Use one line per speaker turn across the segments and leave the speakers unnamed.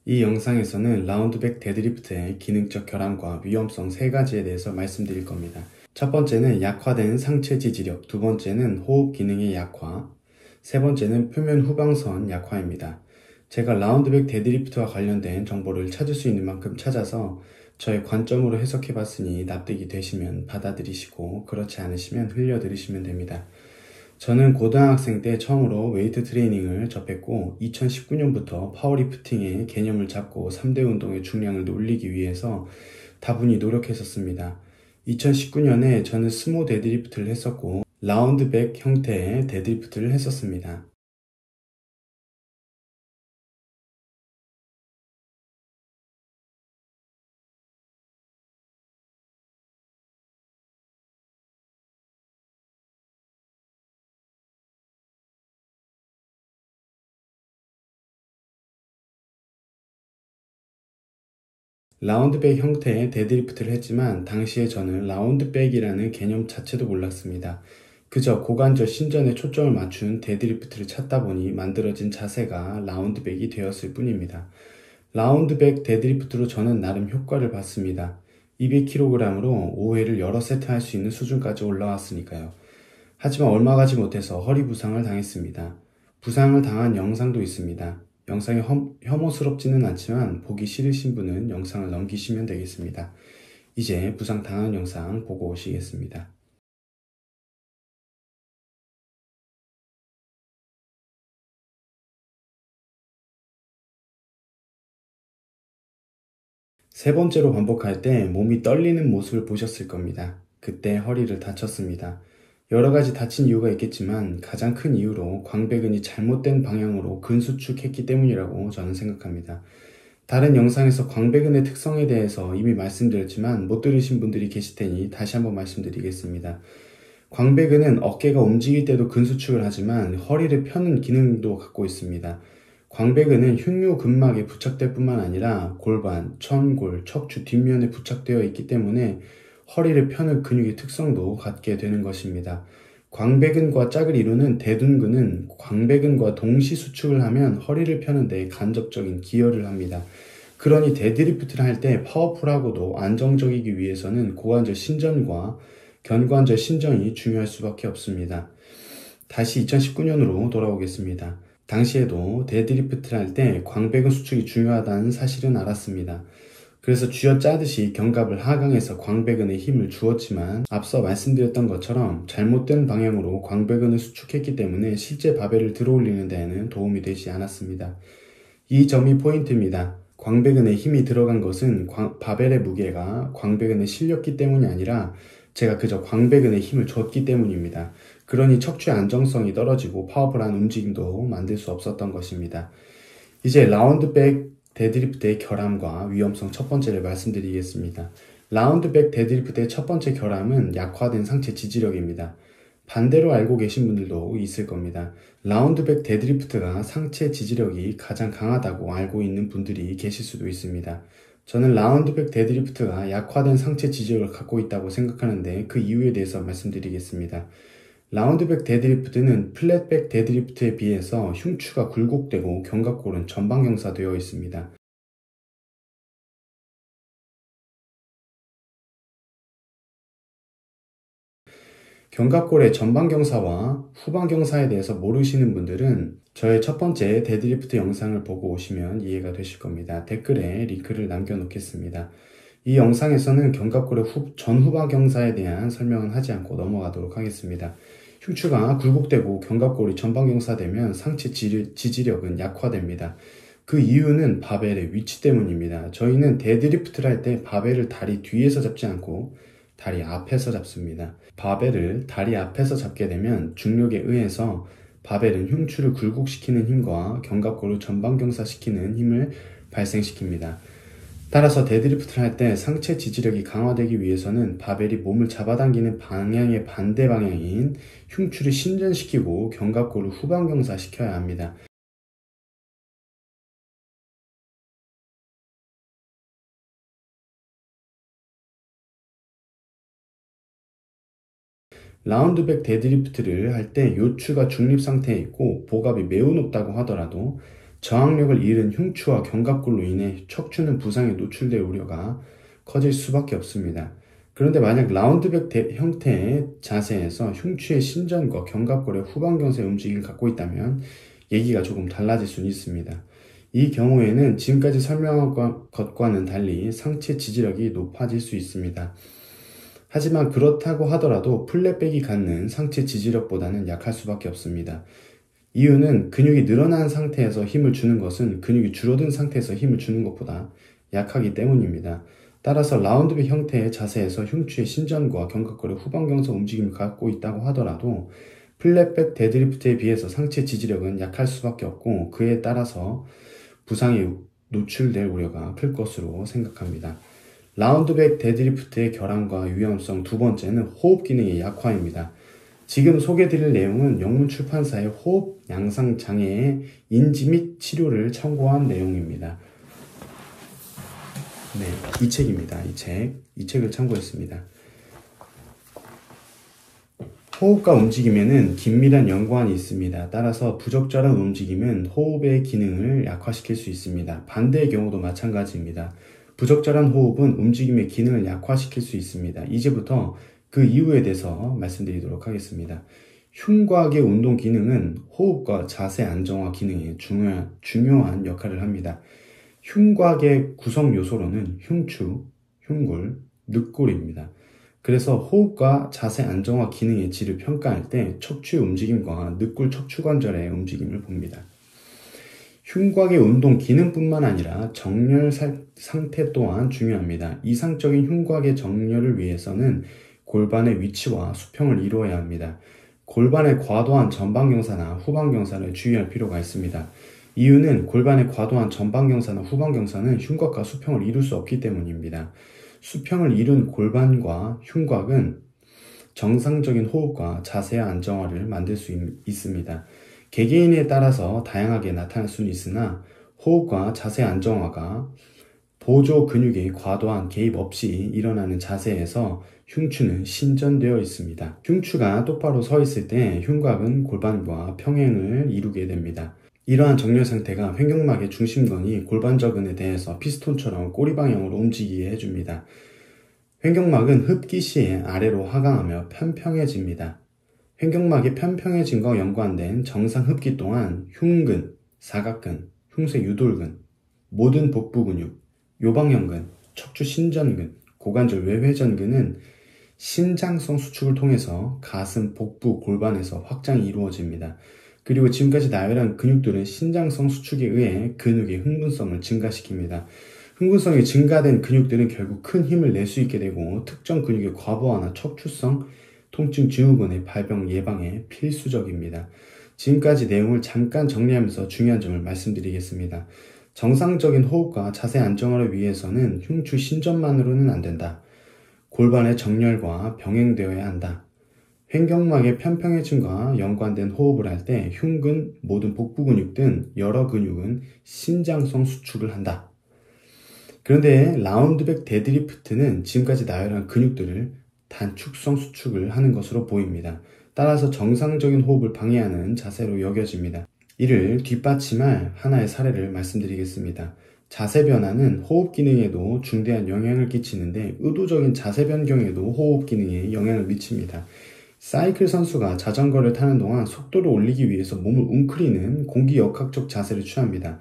이 영상에서는 라운드백 데드리프트의 기능적 결함과 위험성 3가지에 대해서 말씀드릴 겁니다. 첫 번째는 약화된 상체 지지력, 두 번째는 호흡 기능의 약화, 세 번째는 표면 후방선 약화입니다. 제가 라운드백 데드리프트와 관련된 정보를 찾을 수 있는 만큼 찾아서 저의 관점으로 해석해 봤으니 납득이 되시면 받아들이시고 그렇지 않으시면 흘려 들으시면 됩니다. 저는 고등학생 때 처음으로 웨이트 트레이닝을 접했고 2019년부터 파워리프팅의 개념을 잡고 3대 운동의 중량을 올리기 위해서 다분히 노력했었습니다. 2019년에 저는 스모 데드리프트를 했었고 라운드백 형태의 데드리프트를 했었습니다. 라운드백 형태의 데드리프트를 했지만 당시에 저는 라운드백이라는 개념 자체도 몰랐습니다. 그저 고관절 신전에 초점을 맞춘 데드리프트를 찾다 보니 만들어진 자세가 라운드백이 되었을 뿐입니다. 라운드백 데드리프트로 저는 나름 효과를 봤습니다. 200kg으로 5회를 여러 세트 할 수 있는 수준까지 올라왔으니까요. 하지만 얼마 가지 못해서 허리 부상을 당했습니다. 부상을 당한 영상도 있습니다. 영상이 혐오스럽지는 않지만 보기 싫으신 분은 영상을 넘기시면 되겠습니다. 이제 부상 당한 영상 보고 오시겠습니다. 세 번째로 반복할 때 몸이 떨리는 모습을 보셨을 겁니다. 그때 허리를 다쳤습니다. 여러 가지 다친 이유가 있겠지만 가장 큰 이유로 광배근이 잘못된 방향으로 근수축했기 때문이라고 저는 생각합니다. 다른 영상에서 광배근의 특성에 대해서 이미 말씀드렸지만 못 들으신 분들이 계실 테니 다시 한번 말씀드리겠습니다. 광배근은 어깨가 움직일 때도 근수축을 하지만 허리를 펴는 기능도 갖고 있습니다. 광배근은 흉요근막에 부착될 뿐만 아니라 골반, 천골, 척추 뒷면에 부착되어 있기 때문에 허리를 펴는 근육의 특성도 갖게 되는 것입니다. 광배근과 짝을 이루는 대둔근은 광배근과 동시 수축을 하면 허리를 펴는 데 간접적인 기여를 합니다. 그러니 데드리프트를 할 때 파워풀하고도 안정적이기 위해서는 고관절 신전과 견관절 신전이 중요할 수밖에 없습니다. 다시 2019년으로 돌아오겠습니다. 당시에도 데드리프트를 할 때 광배근 수축이 중요하다는 사실은 알았습니다. 그래서 쥐어짜듯이 견갑을 하강해서 광배근에 힘을 주었지만 앞서 말씀드렸던 것처럼 잘못된 방향으로 광배근을 수축했기 때문에 실제 바벨을 들어올리는 데에는 도움이 되지 않았습니다. 이 점이 포인트입니다. 광배근에 힘이 들어간 것은 바벨의 무게가 광배근에 실렸기 때문이 아니라 제가 그저 광배근에 힘을 줬기 때문입니다. 그러니 척추의 안정성이 떨어지고 파워풀한 움직임도 만들 수 없었던 것입니다. 이제 라운드백 데드리프트의 결함과 위험성 첫 번째를 말씀드리겠습니다. 라운드백 데드리프트의 첫 번째 결함은 약화된 상체 지지력입니다. 반대로 알고 계신 분들도 있을 겁니다. 라운드백 데드리프트가 상체 지지력이 가장 강하다고 알고 있는 분들이 계실 수도 있습니다. 저는 라운드백 데드리프트가 약화된 상체 지지력을 갖고 있다고 생각하는데 그 이유에 대해서 말씀드리겠습니다. 라운드백 데드리프트는 플랫백 데드리프트에 비해서 흉추가 굴곡되고 견갑골은 전방경사되어 있습니다. 견갑골의 전방경사와 후방경사에 대해서 모르시는 분들은 저의 첫 번째 데드리프트 영상을 보고 오시면 이해가 되실 겁니다. 댓글에 링크를 남겨놓겠습니다. 이 영상에서는 견갑골의 전후방경사에 대한 설명은 하지 않고 넘어가도록 하겠습니다. 흉추가 굴곡되고 견갑골이 전방경사되면 상체 지지력은 약화됩니다. 그 이유는 바벨의 위치 때문입니다. 저희는 데드리프트를 할 때 바벨을 다리 뒤에서 잡지 않고 다리 앞에서 잡습니다. 바벨을 다리 앞에서 잡게 되면 중력에 의해서 바벨은 흉추를 굴곡시키는 힘과 견갑골을 전방경사시키는 힘을 발생시킵니다. 따라서 데드리프트를 할 때 상체 지지력이 강화되기 위해서는 바벨이 몸을 잡아당기는 방향의 반대 방향인 흉추를 신전시키고 견갑골을 후방경사시켜야 합니다. 라운드백 데드리프트를 할 때 요추가 중립 상태에 있고 복압이 매우 높다고 하더라도 저항력을 잃은 흉추와 견갑골로 인해 척추는 부상에 노출될 우려가 커질 수밖에 없습니다. 그런데 만약 라운드백 형태의 자세에서 흉추의 신전과 견갑골의 후방경사의 움직임을 갖고 있다면 얘기가 조금 달라질 수는 있습니다. 이 경우에는 지금까지 설명한 것과는 달리 상체 지지력이 높아질 수 있습니다. 하지만 그렇다고 하더라도 플랫백이 갖는 상체 지지력보다는 약할 수밖에 없습니다. 이유는 근육이 늘어난 상태에서 힘을 주는 것은 근육이 줄어든 상태에서 힘을 주는 것보다 약하기 때문입니다. 따라서 라운드백 형태의 자세에서 흉추의 신전과 견갑골의 후방경사 움직임을 갖고 있다고 하더라도 플랫백 데드리프트에 비해서 상체 지지력은 약할 수밖에 없고 그에 따라서 부상에 노출될 우려가 클 것으로 생각합니다. 라운드백 데드리프트의 결함과 위험성 두 번째는 호흡 기능의 약화입니다. 지금 소개드릴 내용은 영문 출판사의 호흡 양상 장애의 인지 및 치료를 참고한 내용입니다. 네, 이 책입니다. 이 책을 참고했습니다. 호흡과 움직임에는 긴밀한 연관이 있습니다. 따라서 부적절한 움직임은 호흡의 기능을 약화시킬 수 있습니다. 반대의 경우도 마찬가지입니다. 부적절한 호흡은 움직임의 기능을 약화시킬 수 있습니다. 이제부터 그 이유에 대해서 말씀드리도록 하겠습니다. 흉곽의 운동 기능은 호흡과 자세 안정화 기능에 중요한 역할을 합니다. 흉곽의 구성 요소로는 흉추, 흉골, 늑골입니다. 그래서 호흡과 자세 안정화 기능의 질을 평가할 때 척추의 움직임과 늑골 척추관절의 움직임을 봅니다. 흉곽의 운동 기능뿐만 아니라 정렬 상태 또한 중요합니다. 이상적인 흉곽의 정렬을 위해서는 골반의 위치와 수평을 이루어야 합니다. 골반의 과도한 전방경사나 후방경사를 주의할 필요가 있습니다. 이유는 골반의 과도한 전방경사나 후방경사는 흉곽과 수평을 이룰 수 없기 때문입니다. 수평을 이룬 골반과 흉곽은 정상적인 호흡과 자세 안정화를 만들 수 있습니다. 개개인에 따라서 다양하게 나타날 수는 있으나 호흡과 자세 안정화가 보조 근육의 과도한 개입 없이 일어나는 자세에서 흉추는 신전되어 있습니다. 흉추가 똑바로 서 있을 때 흉곽은 골반과 평행을 이루게 됩니다. 이러한 정렬 상태가 횡격막의 중심건이 골반저근에 대해서 피스톤처럼 꼬리 방향으로 움직이게 해줍니다. 횡격막은 흡기 시에 아래로 하강하며 편평해집니다. 횡격막이 편평해짐과 연관된 정상 흡기 또한 흉근, 사각근, 흉쇄 유돌근, 모든 복부 근육, 요방형근, 척추 신전근, 고관절 외회전근은 신장성 수축을 통해서 가슴, 복부, 골반에서 확장이 이루어집니다. 그리고 지금까지 나열한 근육들은 신장성 수축에 의해 근육의 흥분성을 증가시킵니다. 흥분성이 증가된 근육들은 결국 큰 힘을 낼 수 있게 되고 특정 근육의 과부하나 척추성 통증 증후군의 발병 예방에 필수적입니다. 지금까지 내용을 잠깐 정리하면서 중요한 점을 말씀드리겠습니다. 정상적인 호흡과 자세 안정화를 위해서는 흉추 신전만으로는 안 된다. 골반의 정렬과 병행되어야 한다. 횡격막의 편평해짐과 연관된 호흡을 할 때 흉근, 모든 복부 근육 등 여러 근육은 신장성 수축을 한다. 그런데 라운드백 데드리프트는 지금까지 나열한 근육들을 단축성 수축을 하는 것으로 보입니다. 따라서 정상적인 호흡을 방해하는 자세로 여겨집니다. 이를 뒷받침할 하나의 사례를 말씀드리겠습니다. 자세 변화는 호흡 기능에도 중대한 영향을 끼치는데 의도적인 자세 변경에도 호흡 기능에 영향을 미칩니다. 사이클 선수가 자전거를 타는 동안 속도를 올리기 위해서 몸을 웅크리는 공기역학적 자세를 취합니다.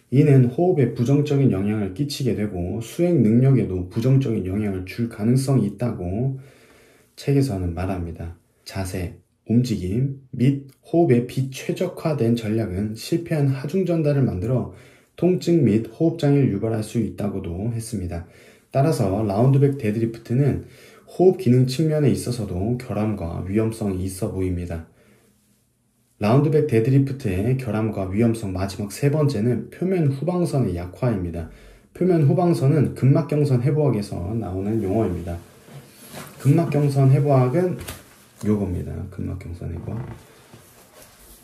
이는 호흡에 부정적인 영향을 끼치게 되고 수행 능력에도 부정적인 영향을 줄 가능성이 있다고 책에서는 말합니다. 자세, 움직임 및 호흡에 비최적화된 전략은 실패한 하중 전달을 만들어 통증 및 호흡장애를 유발할 수 있다고도 했습니다. 따라서 라운드백 데드리프트는 호흡 기능 측면에 있어서도 결함과 위험성이 있어 보입니다. 라운드백 데드리프트의 결함과 위험성 마지막 세 번째는 표면 후방선의 약화입니다. 표면 후방선은 근막경선 해부학에서 나오는 용어입니다. 근막경선 해부학은 요겁니다. 근막경선 해부학.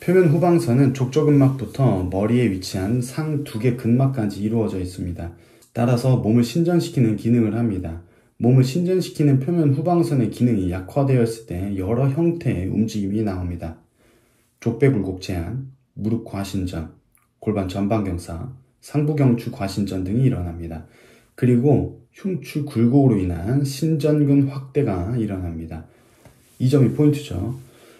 표면 후방선은 족저근막부터 머리에 위치한 상 두 개 근막까지 이루어져 있습니다. 따라서 몸을 신전시키는 기능을 합니다. 몸을 신전시키는 표면 후방선의 기능이 약화되었을 때 여러 형태의 움직임이 나옵니다. 족배굴곡 제한, 무릎 과신전, 골반 전방경사, 상부경추 과신전 등이 일어납니다. 그리고 흉추 굴곡으로 인한 신전근 확대가 일어납니다. 이 점이 포인트죠.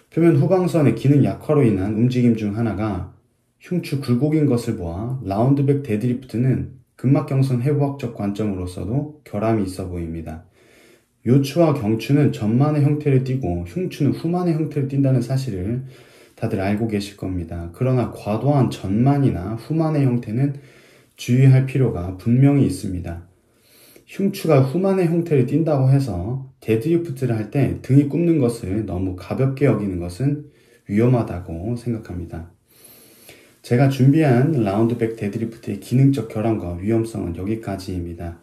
표면 후방선의 기능 약화로 인한 움직임 중 하나가 흉추 굴곡인 것을 보아 라운드백 데드리프트는 근막경선 해부학적 관점으로서도 결함이 있어 보입니다. 요추와 경추는 전만의 형태를 띠고 흉추는 후만의 형태를 띈다는 사실을 다들 알고 계실 겁니다. 그러나 과도한 전만이나 후만의 형태는 주의할 필요가 분명히 있습니다. 흉추가 후만의 형태를 띈다고 해서 데드리프트를 할 때 등이 굽는 것을 너무 가볍게 여기는 것은 위험하다고 생각합니다. 제가 준비한 라운드백 데드리프트의 기능적 결함과 위험성은 여기까지입니다.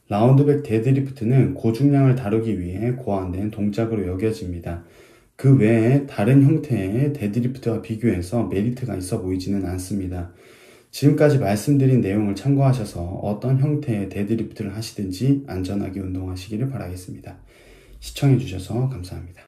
라운드백 데드리프트는 고중량을 다루기 위해 고안된 동작으로 여겨집니다. 그 외에 다른 형태의 데드리프트와 비교해서 메리트가 있어 보이지는 않습니다. 지금까지 말씀드린 내용을 참고하셔서 어떤 형태의 데드리프트를 하시든지 안전하게 운동하시기를 바라겠습니다. 시청해주셔서 감사합니다.